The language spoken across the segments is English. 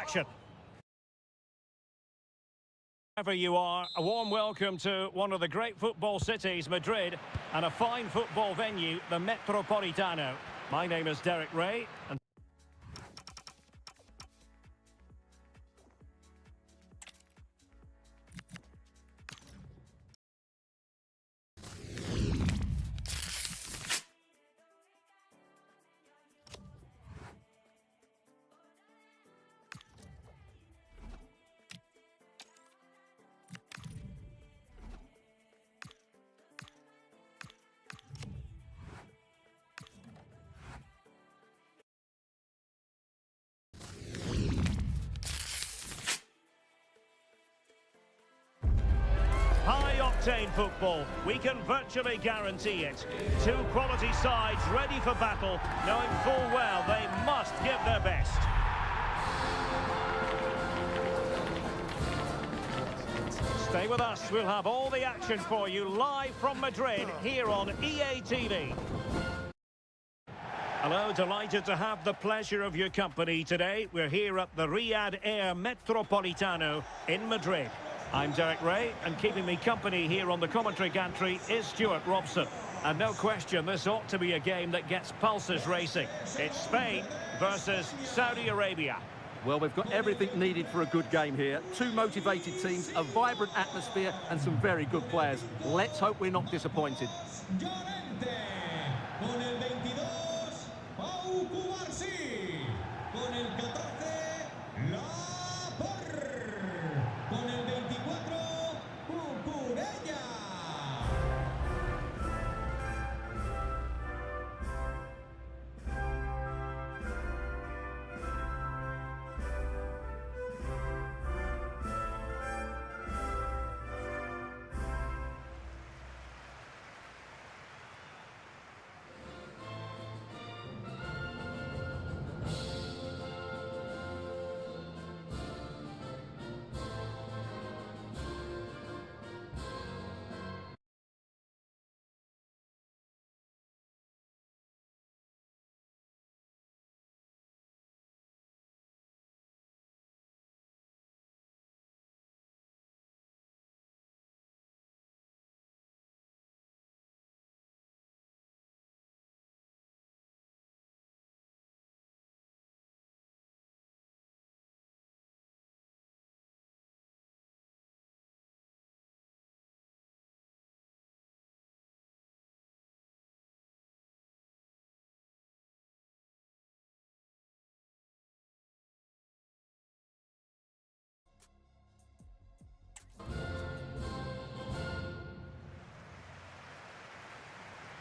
action. Wherever you are, a warm welcome to one of the great football cities, Madrid, and a fine football venue, the Metropolitano. My name is Derek Ray, and high-octane football, we can virtually guarantee it. Two quality sides ready for battle, knowing full well they must give their best. Stay with us, we'll have all the action for you live from Madrid here on EA TV. Hello, delighted to have the pleasure of your company today. We're here at the Riyadh Air Metropolitano in Madrid. I'm Derek Ray, and keeping me company here on the commentary gantry is Stuart Robson. And no question, this ought to be a game that gets pulses racing. It's Spain versus Saudi Arabia. Well, we've got everything needed for a good game here. Two motivated teams, a vibrant atmosphere, and some very good players. Let's hope we're not disappointed.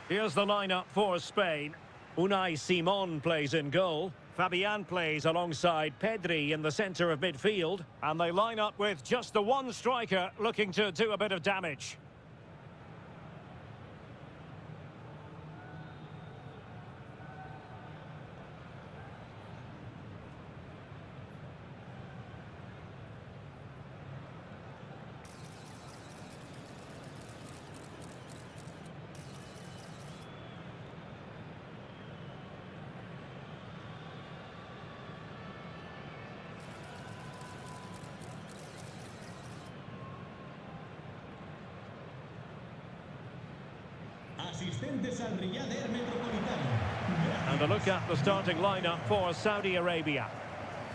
Here's the lineup for Spain. Unai Simon plays in goal. Fabian plays alongside Pedri in the centre of midfield. And they line up with just the one striker looking to do a bit of damage. And a look at the starting lineup for Saudi Arabia.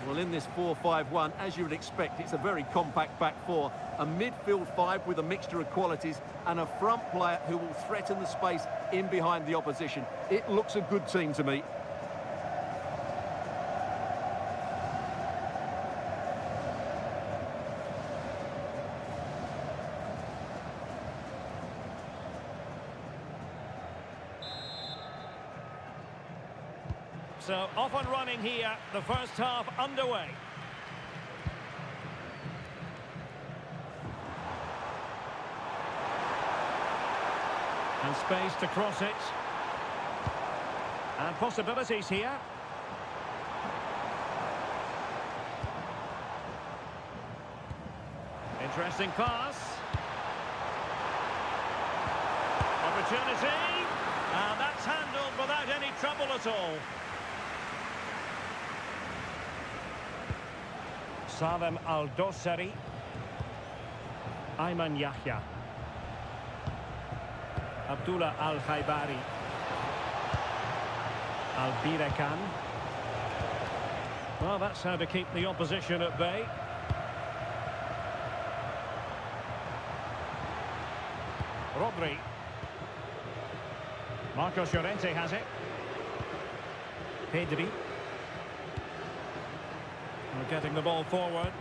Well, in this 4-5-1, as you would expect, it's a very compact back four. A midfield five with a mixture of qualities and a front player who will threaten the space in behind the opposition. It looks a good team to me. So off and running here, the first half underway. And space to cross it. And possibilities here. Interesting pass. Opportunity. And that's handled without any trouble at all. Salem Al-Dossari. Ayman Yahya. Abdullah Al-Khaibari. Al-Birekan. Well, that's how to keep the opposition at bay. Rodri. Marcos Llorente has it. Pedri. We're getting the ball forward.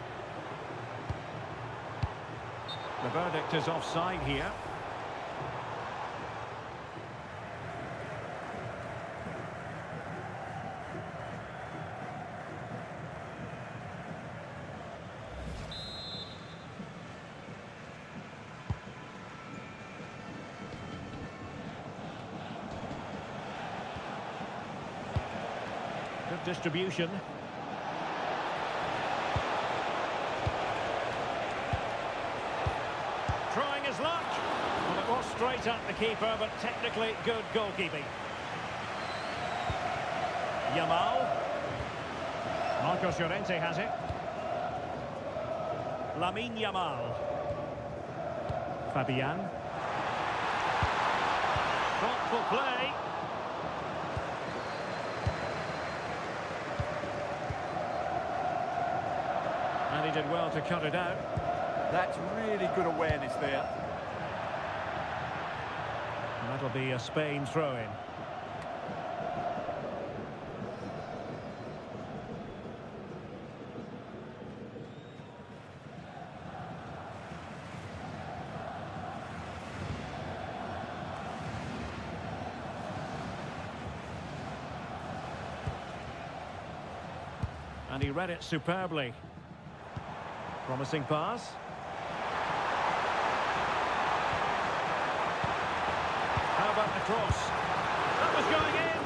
The verdict is offside here. Good distribution. Trying his luck. Well, it was straight at the keeper, but technically good goalkeeping. Yamal. Marcos Llorente has it. Lamine Yamal. Fabian. Thoughtful play. And he did well to cut it out. That's really good awareness there. And that'll be a Spain throw-in. And he read it superbly. Promising pass. How about the cross? That was going in.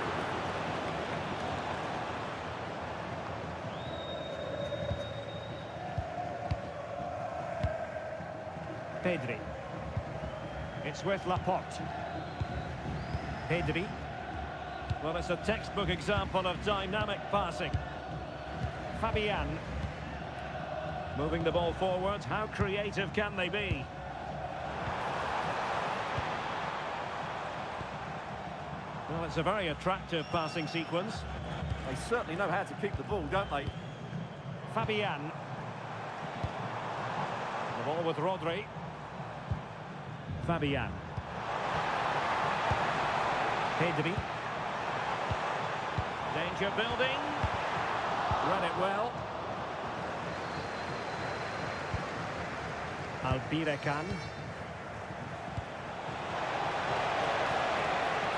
Pedri. It's with Laporte. Pedri. Well, it's a textbook example of dynamic passing. Fabian. Moving the ball forward. How creative can they be? Well, it's a very attractive passing sequence. They certainly know how to keep the ball, don't they? Fabian. The ball with Rodri. Fabian. Pedri. Danger building. Read it well. Al-Birekan.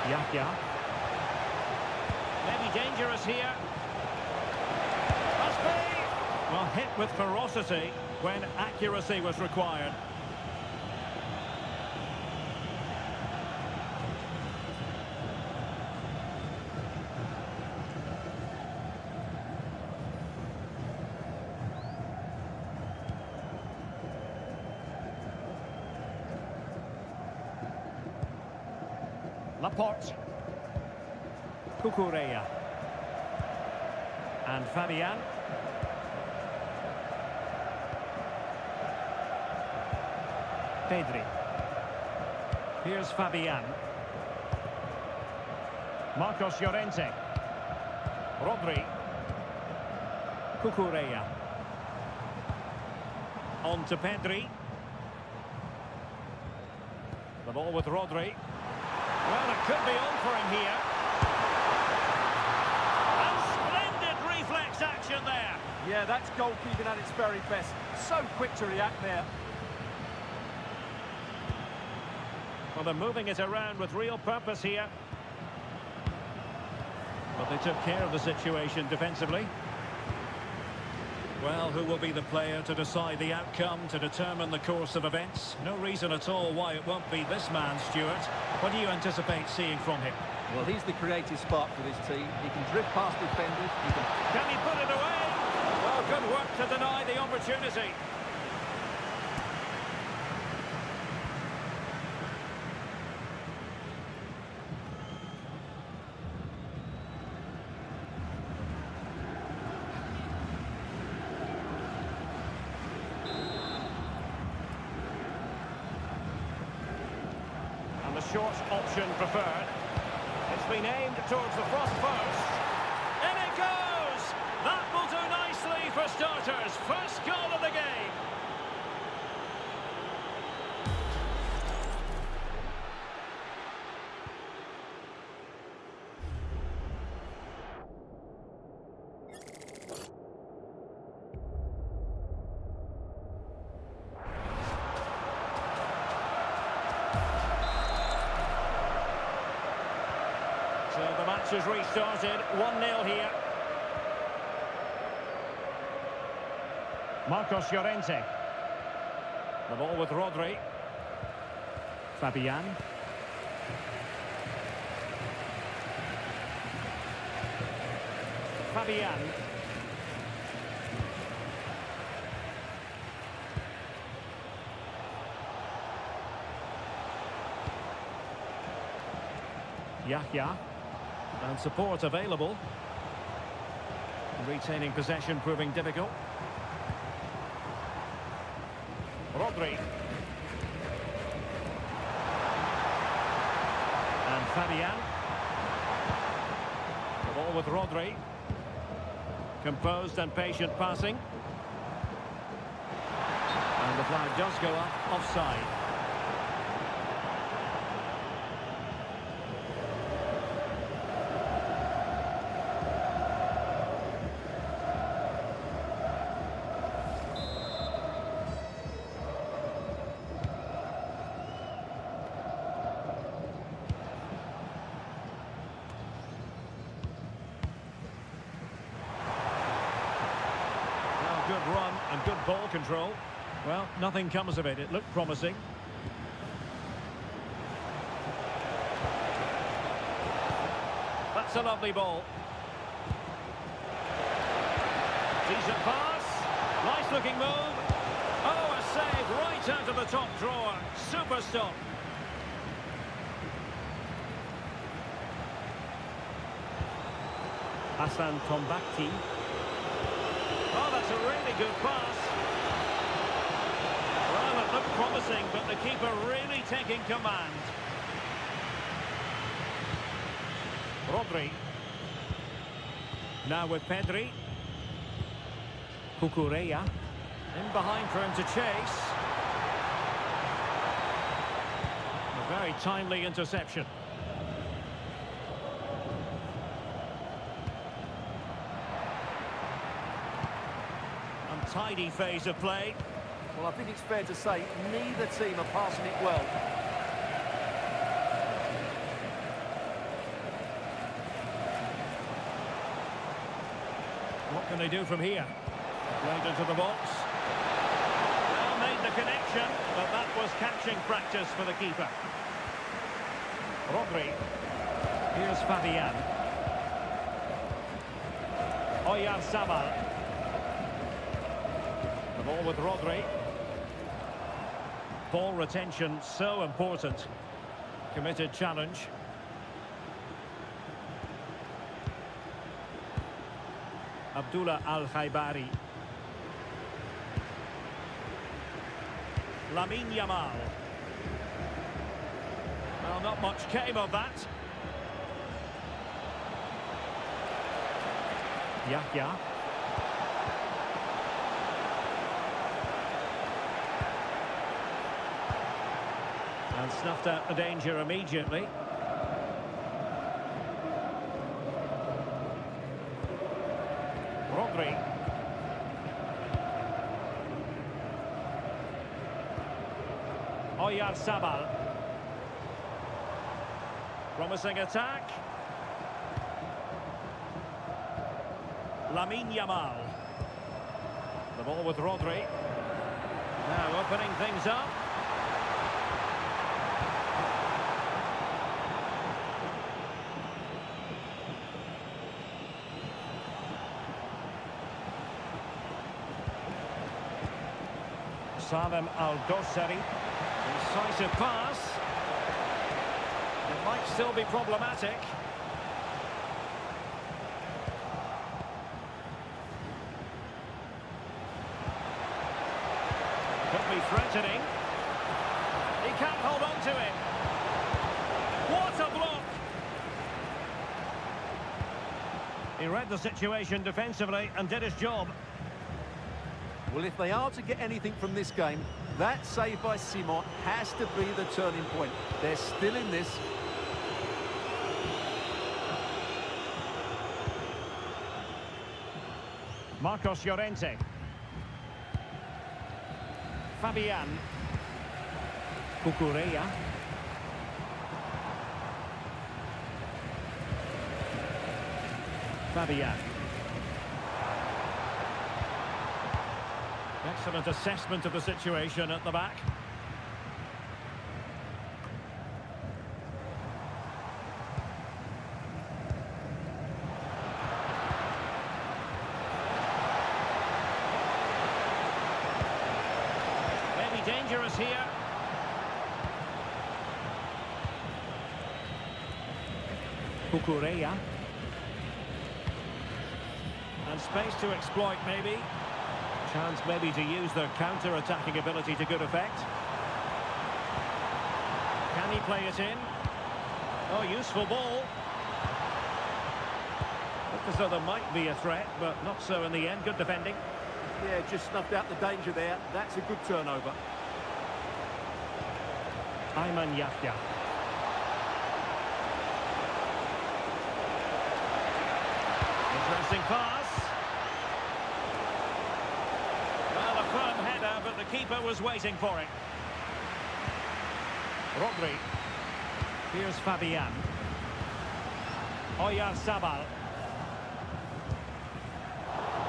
Yahya. Maybe dangerous here. Must be. Well, hit with ferocity when accuracy was required. Laporte. Cucurella. And Fabian. Pedri. Here's Fabian. Marcos Llorente. Rodri. Cucurella. On to Pedri. The ball with Rodri. Well, it could be on for him here. And splendid reflex action there. Yeah, that's goalkeeping at its very best. So quick to react there. Well, they're moving it around with real purpose here. But they took care of the situation defensively. Well, who will be the player to decide the outcome, to determine the course of events? No reason at all why it won't be this man, Stuart. What do you anticipate seeing from him? Well, he's the creative spark for this team. He can drift past defenders. Can he put it away? Well, good work to deny the opportunity. short option preferred. It's been aimed towards the front post. In it goes! That will do nicely for starters. First goal of the game. So the match has restarted, 1-0 here. Marcos Llorente. The ball with Rodri. Fabian. Fabian. Yahya. And support available. Retaining possession proving difficult. Rodri. And Fabian. The ball with Rodri. Composed and patient passing. And the flag does go up, offside. Good run and good ball control. Well, nothing comes of it. It looked promising. That's a lovely ball. Decent pass. Nice looking move. Oh, a save right out of the top drawer. Super stop. Hassan Tombakti. Oh, that's a really good pass. Well, it looked promising, but the keeper really taking command. Rodri. Now with Pedri. Cucurella. In behind for him to chase. A very timely interception. Tidy phase of play. Well, I think it's fair to say neither team are passing it well. What can they do from here? Played into the box. Well, made the connection, but that was catching practice for the keeper. Rodri. Here's Fabian. Oyarzabal. Ball with Rodri. Ball retention so important. Committed challenge. Abdullah Al-Khaibari. Lamine Yamal. Well, not much came of that. Yahya. And snuffed out the danger immediately. Rodri. Oyarzabal. Promising attack. Lamine Yamal. The ball with Rodri. Now opening things up. Salem Al-Dossari. Decisive pass. It might still be problematic. Could be threatening. He can't hold on to it. What a block! He read the situation defensively and did his job. Well, if they are to get anything from this game, that save by Simon has to be the turning point. They're still in this. Marcos Llorente. Fabian. Cucurella. Fabian. Excellent assessment of the situation at the back. Maybe dangerous here. Cucurella. And space to exploit, maybe. Chance maybe to use their counter-attacking ability to good effect. Can he play it in? Oh, useful ball. Looked as though there might be a threat, but not so in the end. Good defending. Yeah, just snuffed out the danger there. That's a good turnover. Ayman Yahya. Interesting pass. Well, a firm header, but the keeper was waiting for it. Rodri. Here's Fabian. Oyarzabal.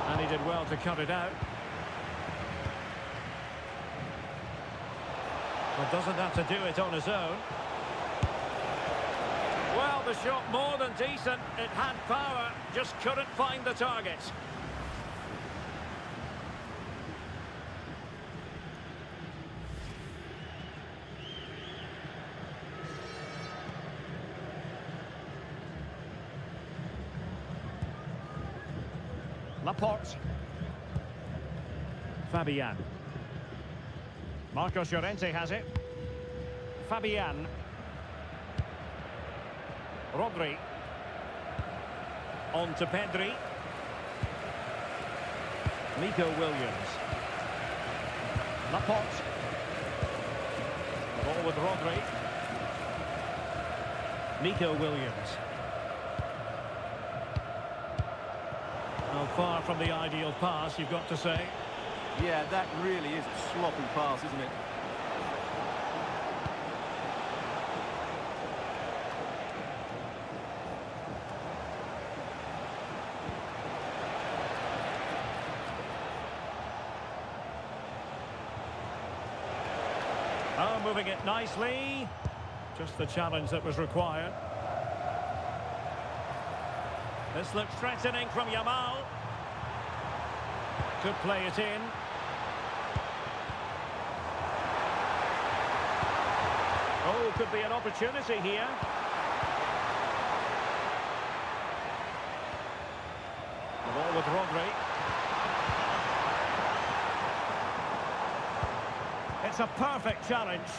And he did well to cut it out. But doesn't have to do it on his own. Well, the shot more than decent. It had power, just couldn't find the target. Laporte. Fabian. Marcos Llorente has it. Fabian. Rodri. On to Pedri. Nico Williams. Laporte. Ball with Rodri. Nico Williams. Well, far from the ideal pass, you've got to say. Yeah, that really is a sloppy pass, isn't it? Oh, moving it nicely. Just the challenge that was required. This looks threatening from Yamal. Could play it in. Oh, could be an opportunity here. The ball with Rodri. It's a perfect challenge.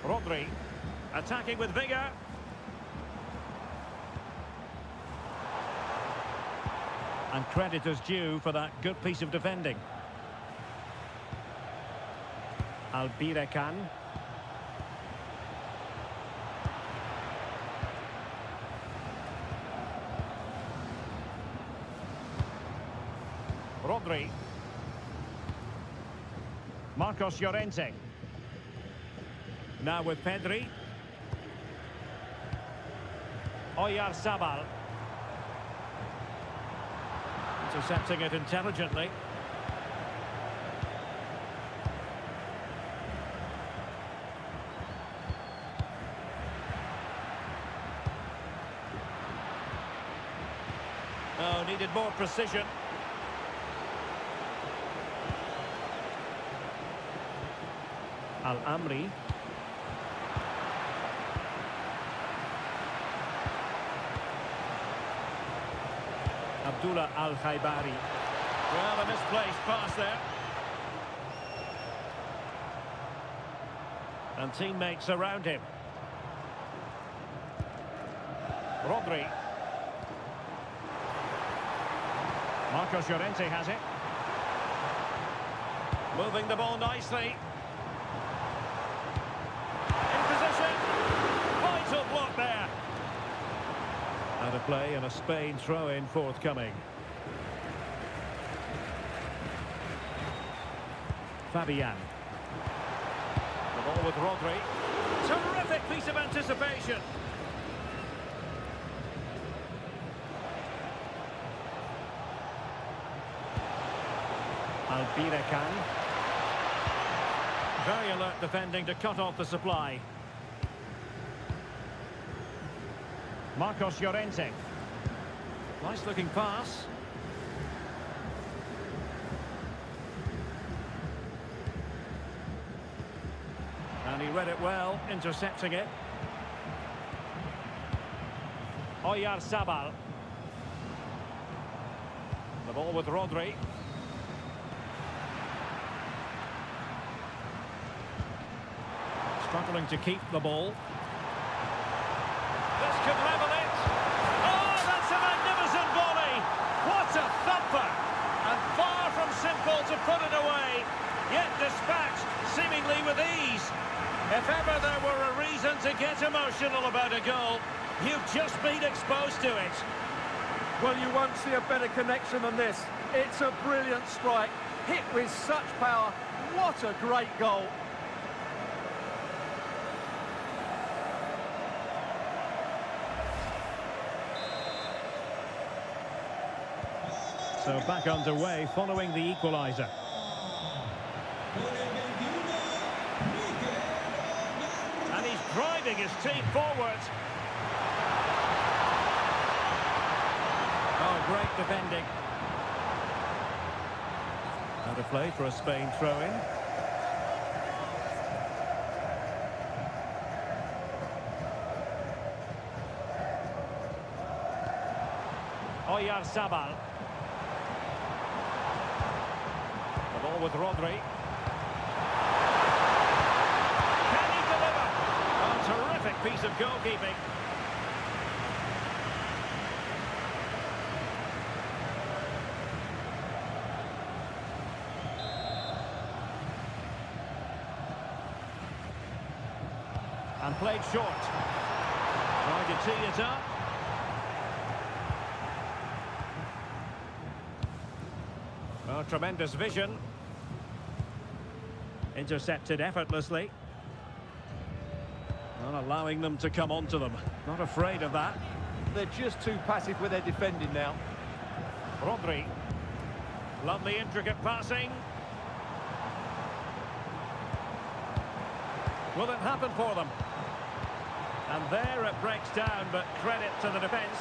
Rodri, attacking with vigour. And credit is due for that good piece of defending. Albirekan. Rodri. Marcos Llorente. Now with Pedri. Oyarzabal. Intercepting it intelligently. Oh, needed more precision. Al-Amri. Abdullah Al-Khaibari. Well, a misplaced pass there. And teammates around him. Rodri. Marcos Llorente has it. Moving the ball nicely. In position. Vital block there. Out of play and a Spain throw-in forthcoming. Fabian. The ball with Rodri. Terrific piece of anticipation. Albiracan. Very alert defending to cut off the supply. Marcos Llorente. Nice looking pass. And he read it well, intercepting it. Oyarzabal. The ball with Rodri. Struggling to keep the ball. This could level it. Oh, that's a magnificent volley. What a thumper. And far from simple to put it away. Yet dispatched seemingly with ease. If ever there were a reason to get emotional about a goal, you've just been exposed to it. Well, you won't see a better connection than this. It's a brilliant strike. Hit with such power. What a great goal. So back underway following the equaliser. And he's driving his team forward. Oh, great defending. Out of play for a Spain throw-in. Oyarzabal. The ball with Rodri. Can he deliver? A terrific piece of goalkeeping. And played short. Trying to tee it up. Oh, tremendous vision. Intercepted effortlessly. Not allowing them to come onto them. Not afraid of that. They're just too passive with their defending now. Rodri. Lovely intricate passing. Will it happen for them? And there it breaks down, but credit to the defence.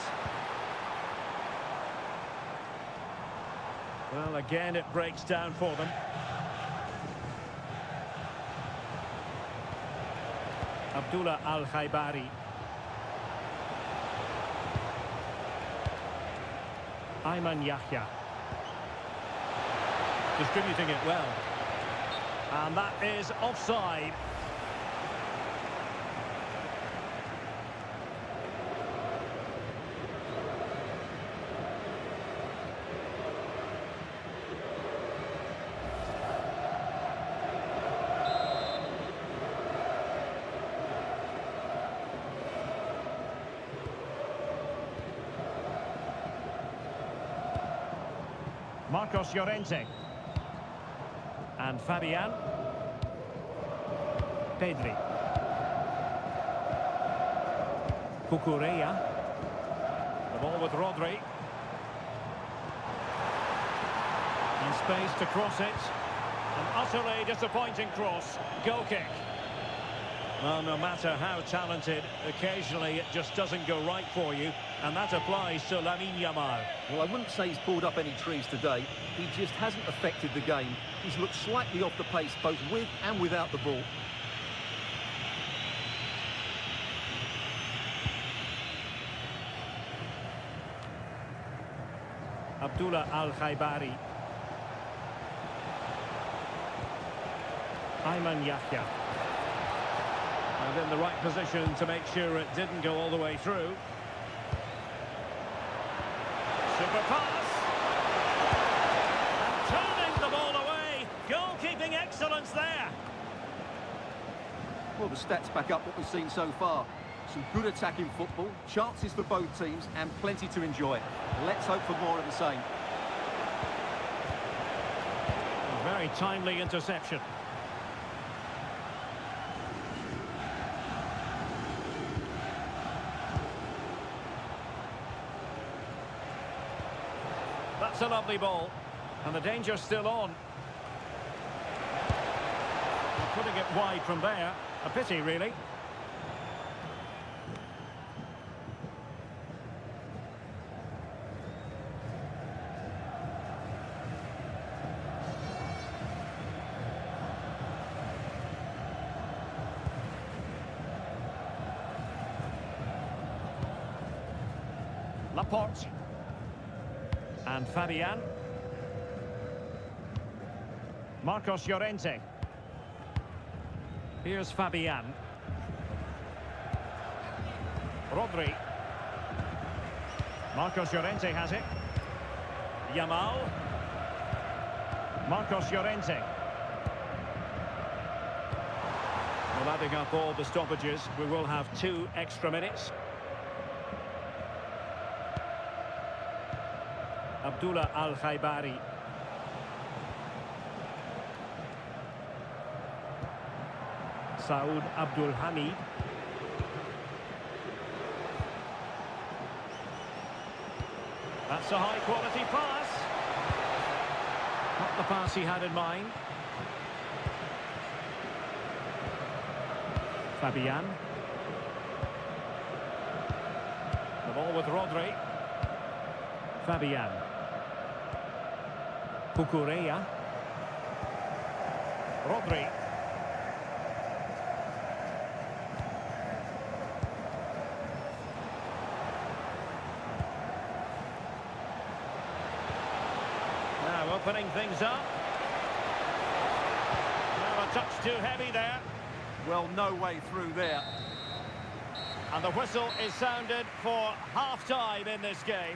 Well, again, it breaks down for them. Abdullah Al-Khaibari. Ayman Yahya. Distributing it well. And that is offside. Marcos Llorente. And Fabian. Pedri. Cucurella. The ball with Rodri. And space to cross it. An utterly disappointing cross. Goal kick. Well, no matter how talented, occasionally it just doesn't go right for you. And that applies to Lamine Yamal. Well, I wouldn't say he's pulled up any trees today. He just hasn't affected the game. He's looked slightly off the pace, both with and without the ball. Abdullah Al-Khaibari. Ayman Yahya. And in the right position to make sure it didn't go all the way through. Super pass. And turning the ball away. Goalkeeping excellence there. Well, the stats back up what we've seen so far. Some good attacking football, chances for both teams, and plenty to enjoy. Let's hope for more of the same. A very timely interception. That's a lovely ball. And the danger's still on. They're putting it wide from there. A pity, really. Laporte. And Fabian. Marcos Llorente. Here's Fabian. Rodri. Marcos Llorente has it. Yamal. Marcos Llorente. Well, adding up all the stoppages, we will have 2 extra minutes. Abdullah Al-Khaibari. Saud Abdul Hamid. That's a high-quality pass. Not the pass he had in mind. Fabian. The ball with Rodri. Fabian. Cucurella. Rodri. Now opening things up. Now a touch too heavy there. Well, no way through there. And the whistle is sounded for half-time in this game.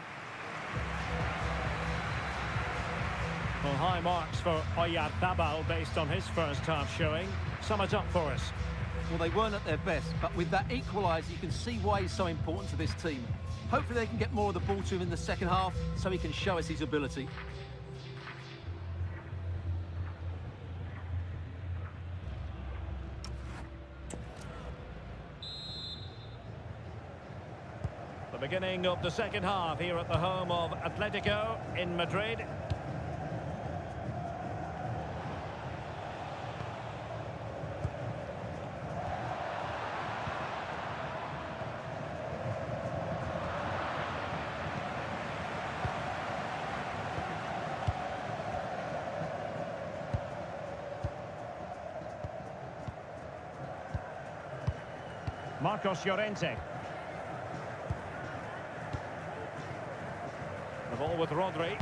Well, high marks for Oyarzabal based on his first half showing. Sum it up for us. Well, they weren't at their best, but with that equaliser, you can see why he's so important to this team. Hopefully they can get more of the ball to him in the second half so he can show us his ability. The beginning of the second half here at the home of Atletico in Madrid. Marcos Llorente. The ball with Rodri.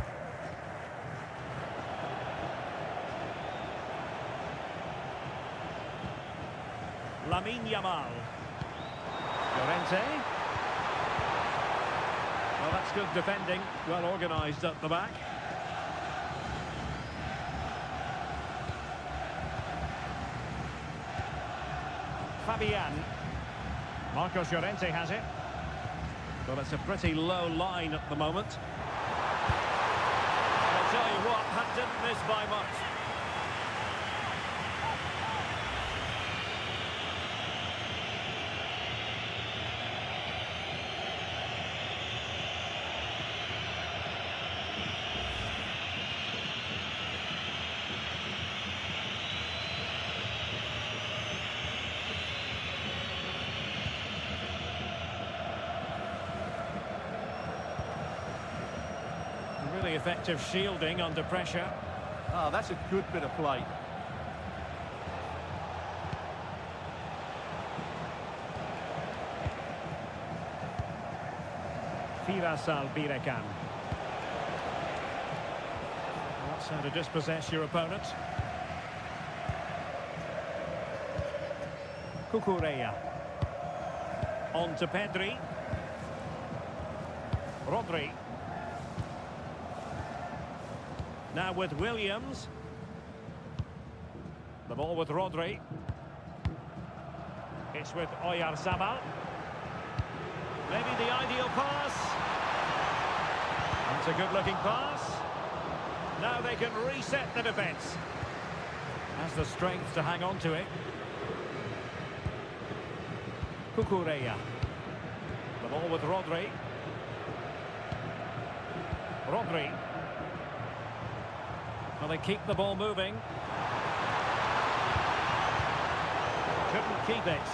Lamine Yamal. Llorente. Well, that's good defending. Well organised at the back. Fabian. Marcos Llorente has it. Well, it's a pretty low line at the moment. I'll tell you what, that didn't miss by much. Really effective shielding under pressure. Oh, that's a good bit of play. Firas Albirekan. That's how to dispossess your opponent. Cucurella. On to Pedri. Rodri. Now with Williams. The ball with Rodri. It's with Oyarzabal. Maybe the ideal pass. That's a good-looking pass. Now they can reset the defence. Has the strength to hang on to it. Cucurella. The ball with Rodri. Rodri. Well, they keep the ball moving. Couldn't keep it.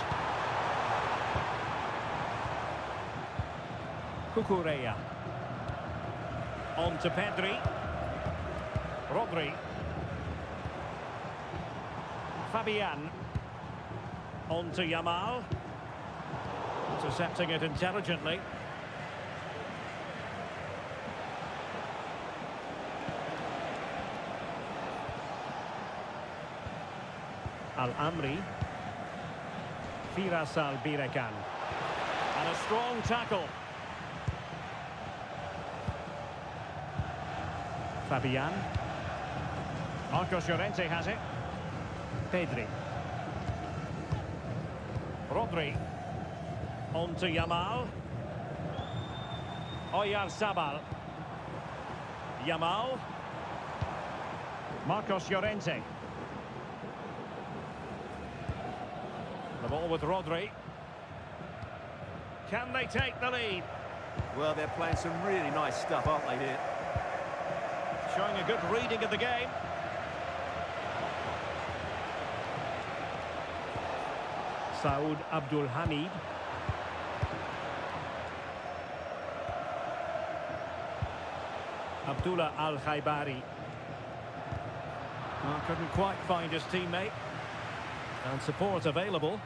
Cucurella. On to Pedri. Rodri. Fabian. On to Yamal. Intercepting it intelligently. Al-Amri. Firas Al-Birekan. And a strong tackle. Fabian. Marcos Llorente has it. Pedri. Rodri. On to Yamal. Oyarzabal. Yamal. Marcos Llorente. The ball with Rodri. Can they take the lead? Well, they're playing some really nice stuff, aren't they, here? Showing a good reading of the game. Saud Abdul Hamid. Abdullah Al-Khaibari. Well, couldn't quite find his teammate. And support available.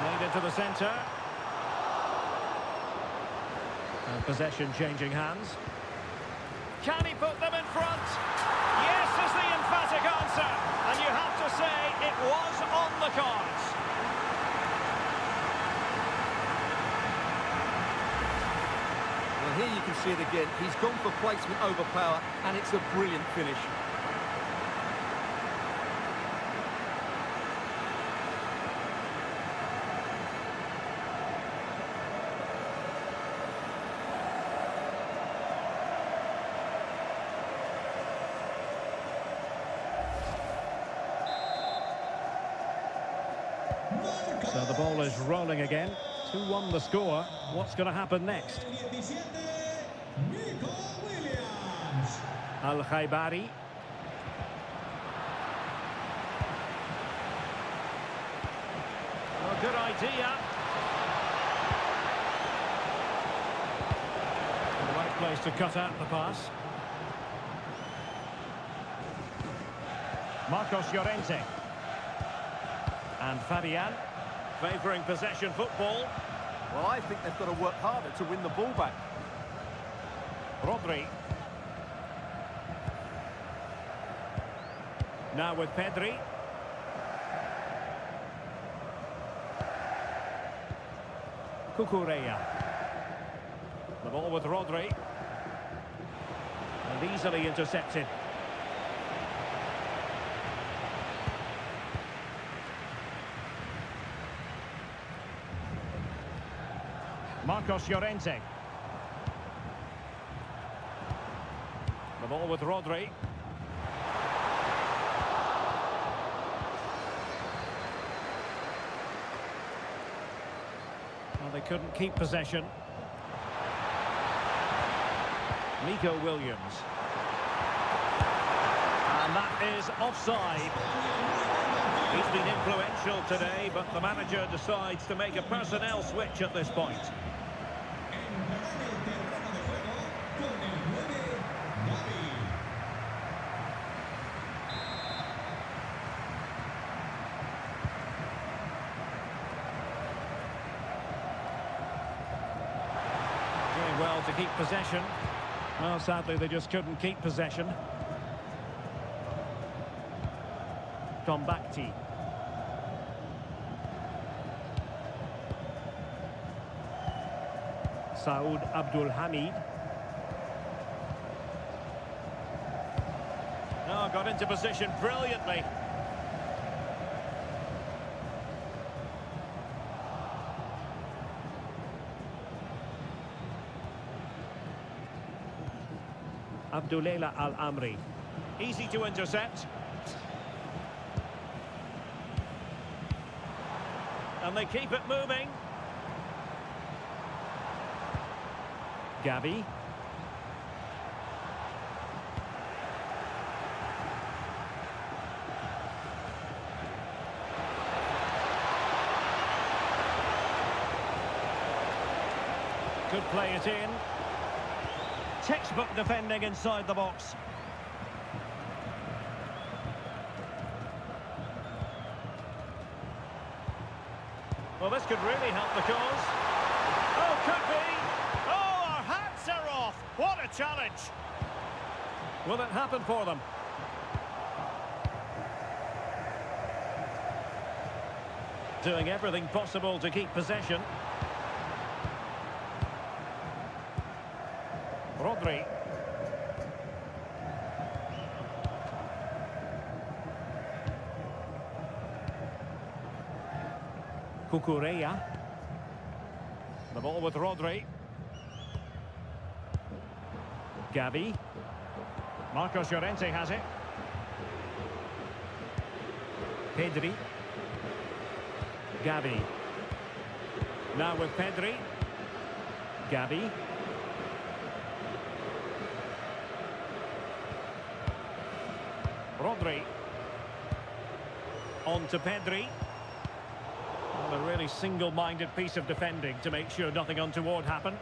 Played into the centre. And possession changing hands. Can he put them in front? Yes is the emphatic answer. And you have to say it was on the cards. Well, here you can see it again. He's gone for placement over power, and it's a brilliant finish. So the ball is rolling again. 2-1 the score. What's going to happen next? Al-Khaibari. Oh, good idea. The right place to cut out the pass. Marcos Llorente. And Fabian, favouring possession football. Well, I think they've got to work harder to win the ball back. Rodri. Now with Pedri. Cucurella. The ball with Rodri. And easily intercepted. Marcos Llorente. The ball with Rodri. Well, they couldn't keep possession. Nico Williams. And that is offside. He's been influential today, but the manager decides to make a personnel switch at this point. well to keep possession. Well, sadly, they just couldn't keep possession. Tombakti. Saud Abdul Hamid. Oh, got into position brilliantly. Abdullah Al-Amri. Easy to intercept. And they keep it moving. Gavi. Could play it in. Textbook defending inside the box. Well, this could really help the cause. Oh, could be. Oh, our hats are off. What a challenge. Will it happen for them? Doing everything possible to keep possession. Rodri. Cucurella. The ball with Rodri. Gavi. Marcos Llorente has it. Pedri. Gavi. Now with Pedri. Gavi. Rodri. On to Pedri. Well, a really single-minded piece of defending to make sure nothing untoward happened.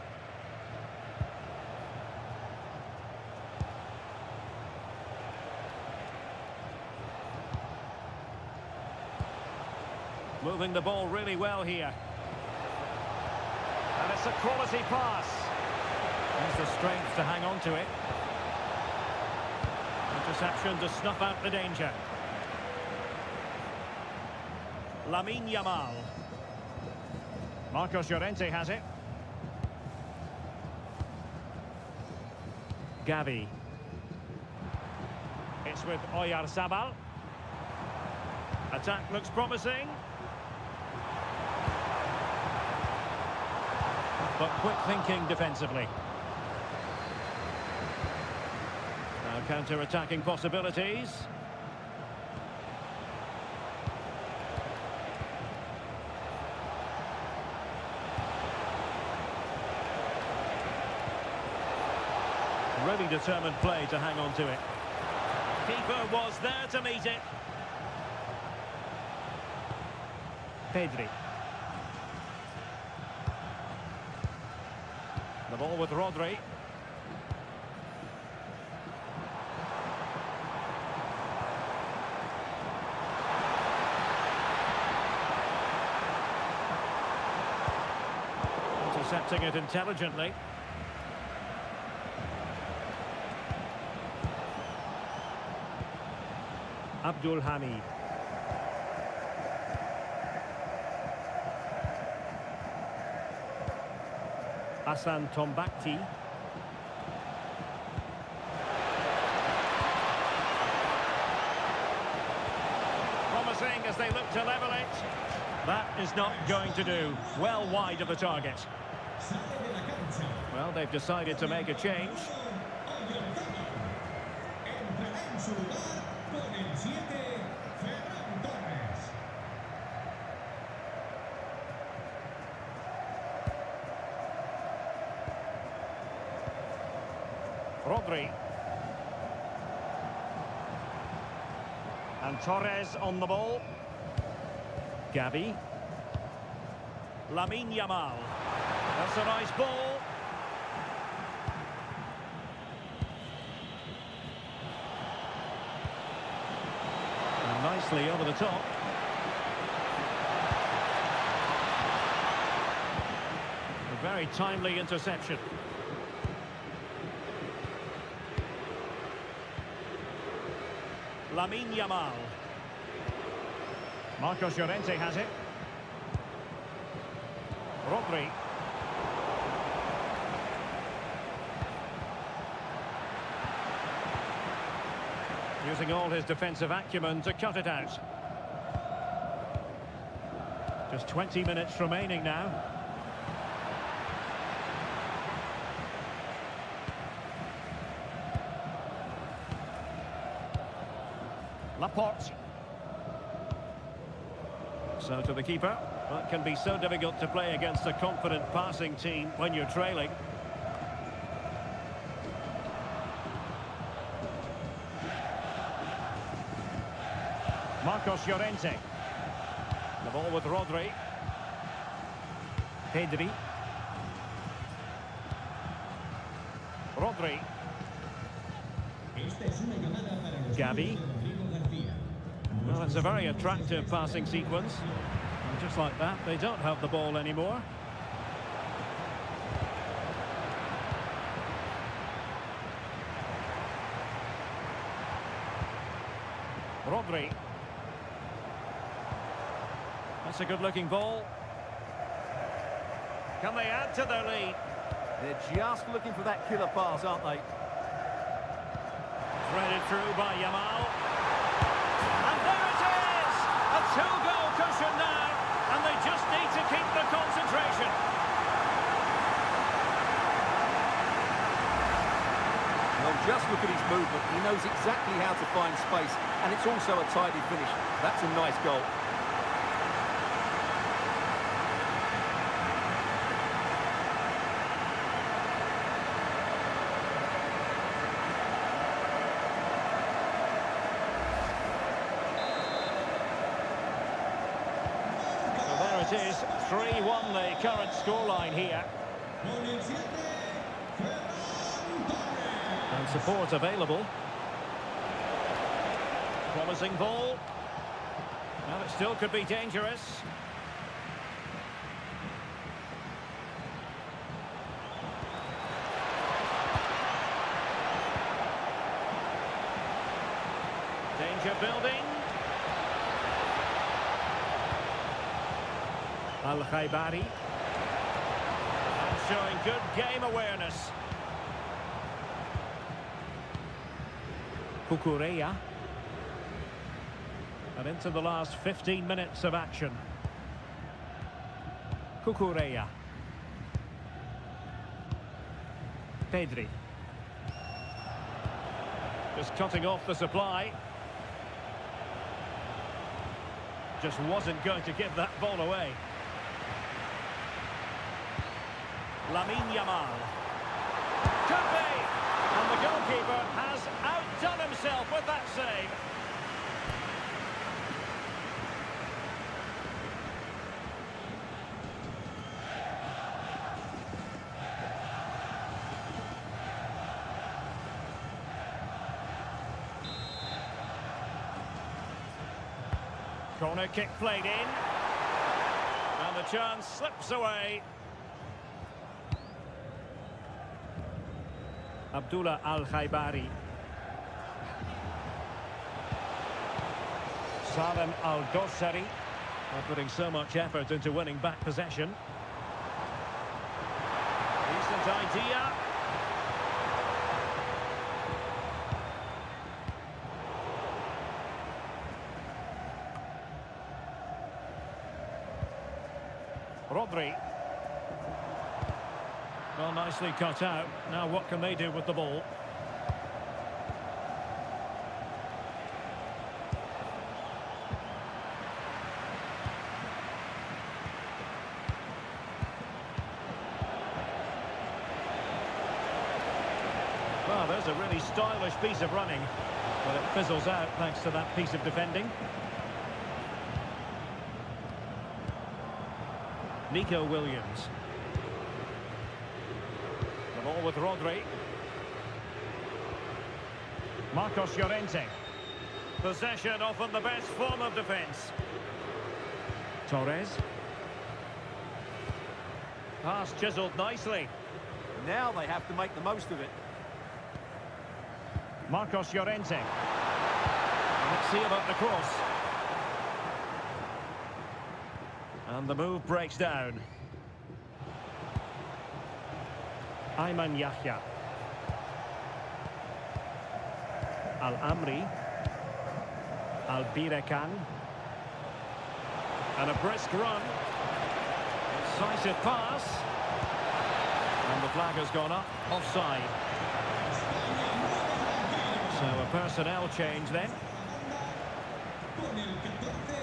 Moving the ball really well here. And it's a quality pass. There's the strength to hang on to it. Interception to snuff out the danger. Lamine Yamal. Marcos Llorente has it. Gavi. It's with Oyarzabal. Attack looks promising. But quick thinking defensively. Now counter-attacking possibilities. Really determined play to hang on to it. Keeper was there to meet it. Pedri. The ball with Rodri. Intercepting it intelligently. Abdul Hamid. Hassan Tombakti. Promising as they look to level it. That is not going to do. Well wide of the target. Well, they've decided to make a change. Rodri. And Torres on the ball. Gavi. Lamine Yamal. That's a nice ball. And nicely over the top. A very timely interception. Lamine Yamal. Marcos Llorente has it. Rodri. Using all his defensive acumen to cut it out. Just 20 minutes remaining now. Laporte. So to the keeper. That can be so difficult to play against a confident passing team when you're trailing. Marcos Llorente. The ball with Rodri. Pedri. Rodri. Gavi. Well, it's a very attractive passing sequence. And just like that, they don't have the ball anymore. Rodri. That's a good-looking ball. Can they add to their lead? They're just looking for that killer pass, aren't they? Threaded through by Yamal. And there it is! A two-goal cushion now, and they just need to keep the concentration. Well, just look at his movement. He knows exactly how to find space, and it's also a tidy finish. That's a nice goal. It is 3-1 the current scoreline here. And support available. Promising ball. Well, it still could be dangerous. Danger building. Al-Khaibari. And showing good game awareness. Cucurella. And into the last 15 minutes of action. Cucurella. Pedri. Just cutting off the supply. Just wasn't going to give that ball away. Lamine Yamal. Could be! And the goalkeeper has outdone himself with that save. Corner kick played in. And the chance slips away. Abdullah Al-Khaibari. Salem Al-Dossari are putting so much effort into winning back possession. Decent idea. Rodri. Well, nicely cut out. Now what can they do with the ball? Well, there's a really stylish piece of running, but it fizzles out thanks to that piece of defending. Nico Williams. The ball with Rodri. Marcos Llorente. Possession often the best form of defence. Torres. Pass chiselled nicely. Now they have to make the most of it. Marcos Llorente. And it's See about the cross. And the move breaks down. Ayman Yahya. Al-Amri. Al-Birekan. And a brisk run. Decisive pass. And the flag has gone up. Offside. So a personnel change then. Con el 14,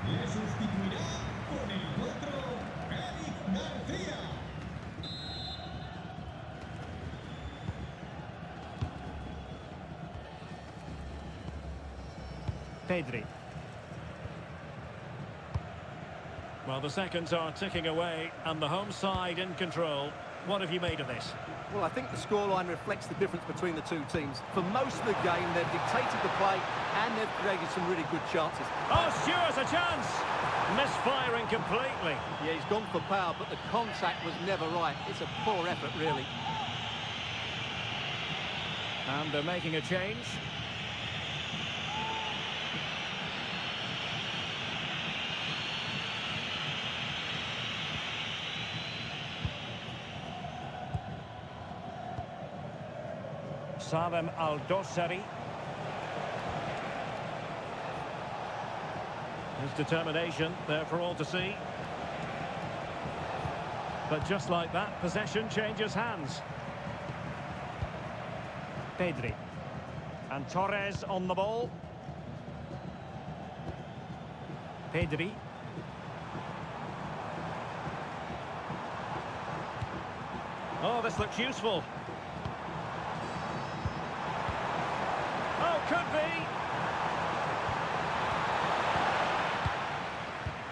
le sustituirá con el 4, Eric García. Pedri. Well, the seconds are ticking away and the home side in control. What have you made of this? Well, I think the scoreline reflects the difference between the two teams. For most of the game, they've dictated the play and they've created some really good chances. Oh, Stewart's a chance! Misfiring completely. Yeah, he's gone for power, but the contact was never right. It's a poor effort, really. And they're making a change. Salem Al-Dossari. His determination there for all to see. But just like that, possession changes hands. Pedri. And Torres on the ball. Pedri. Oh, this looks useful. Oh, could be.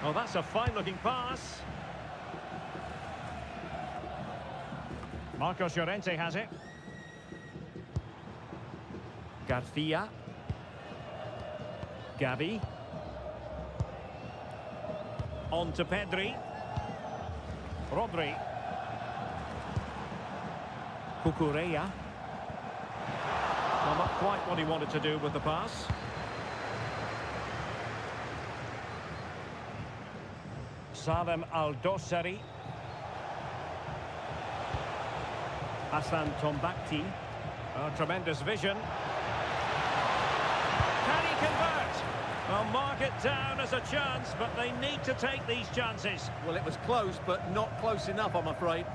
Oh, that's a fine-looking pass. Marcos Llorente has it. Garcia. Gavi. On to Pedri. Rodri. Cucurella. Well, not quite what he wanted to do with the pass. Salem Al-Dossari. Hassan Tombakti. Oh, tremendous vision. Can he convert? Well, mark it down as a chance, but they need to take these chances. Well, it was close, but not close enough, I'm afraid.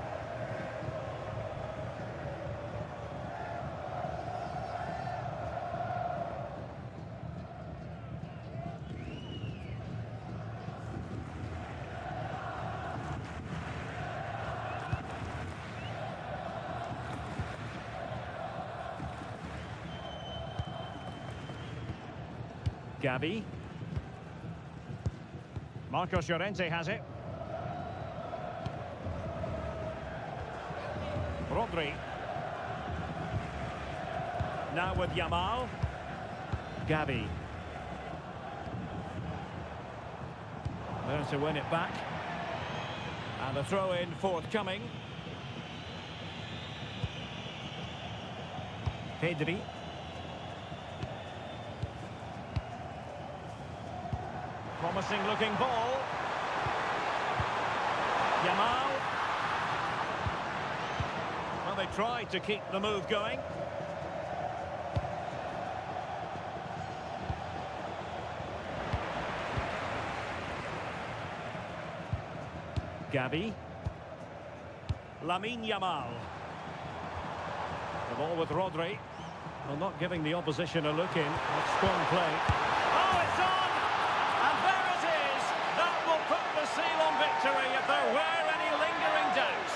Gavi. Marcos Llorente has it. Rodri. Now with Yamal. Gavi. There to win it back. And a throw-in forthcoming. Pedri. Promising looking ball. Yamal. Well, they tried to keep the move going. Gavi. Lamine Yamal. The ball with Rodri. Well, not giving the opposition a look in. That's strong play. Oh, it's on! Put the seal on victory if there were any lingering doubts.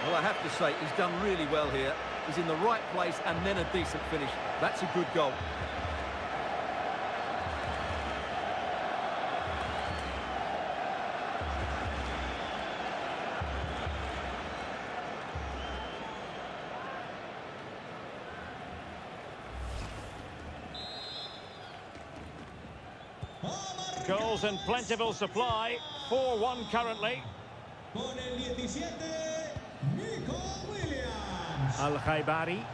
Well, I have to say, he's done really well here. He's in the right place and then a decent finish. That's a good goal. A Goals in plentiful supply. 4-1 currently. Con el 17, Nico Williams. Al-Khaibari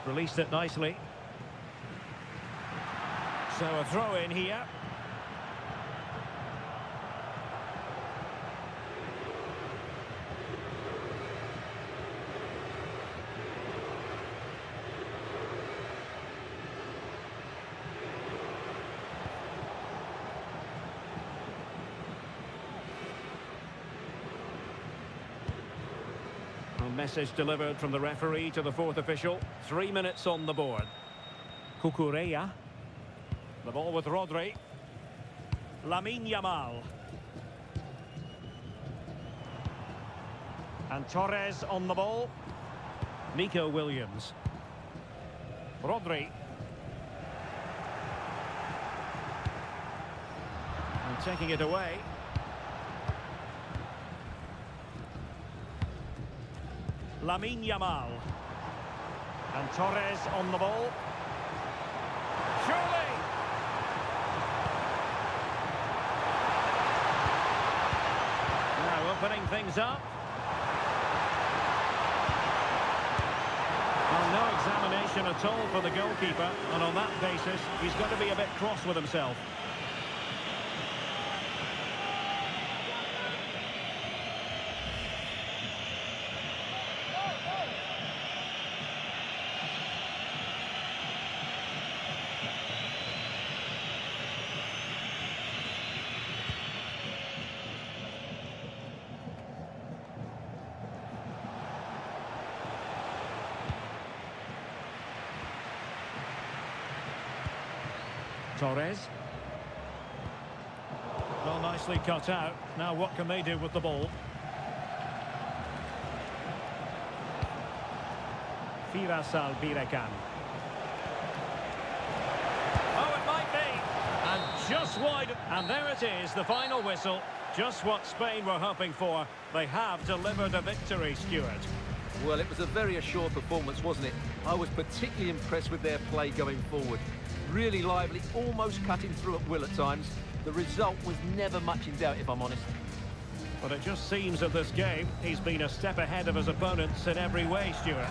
released it nicely. So a throw in here. A message delivered from the referee to the fourth official. 3 minutes on the board. Cucurella. The ball with Rodri. Lamine Yamal. And Torres on the ball. Nico Williams. Rodri. And taking it away. Lamine Yamal. And Torres on the ball. Surely! Now opening things up. Well, no examination at all for the goalkeeper, and on that basis, he's got to be a bit cross with himself. Torres. Well, nicely cut out. Now what can they do with the ball? Firasal Birekan. Oh, it might be. And just wide. And there it is, the final whistle. Just what Spain were hoping for. They have delivered a victory, Stuart. Well, it was a very assured performance, wasn't it? I was particularly impressed with their play going forward. Really lively, almost cutting through at will at times. The result was never much in doubt, if I'm honest. But it just seems that this game, he's been a step ahead of his opponents in every way, Stuart.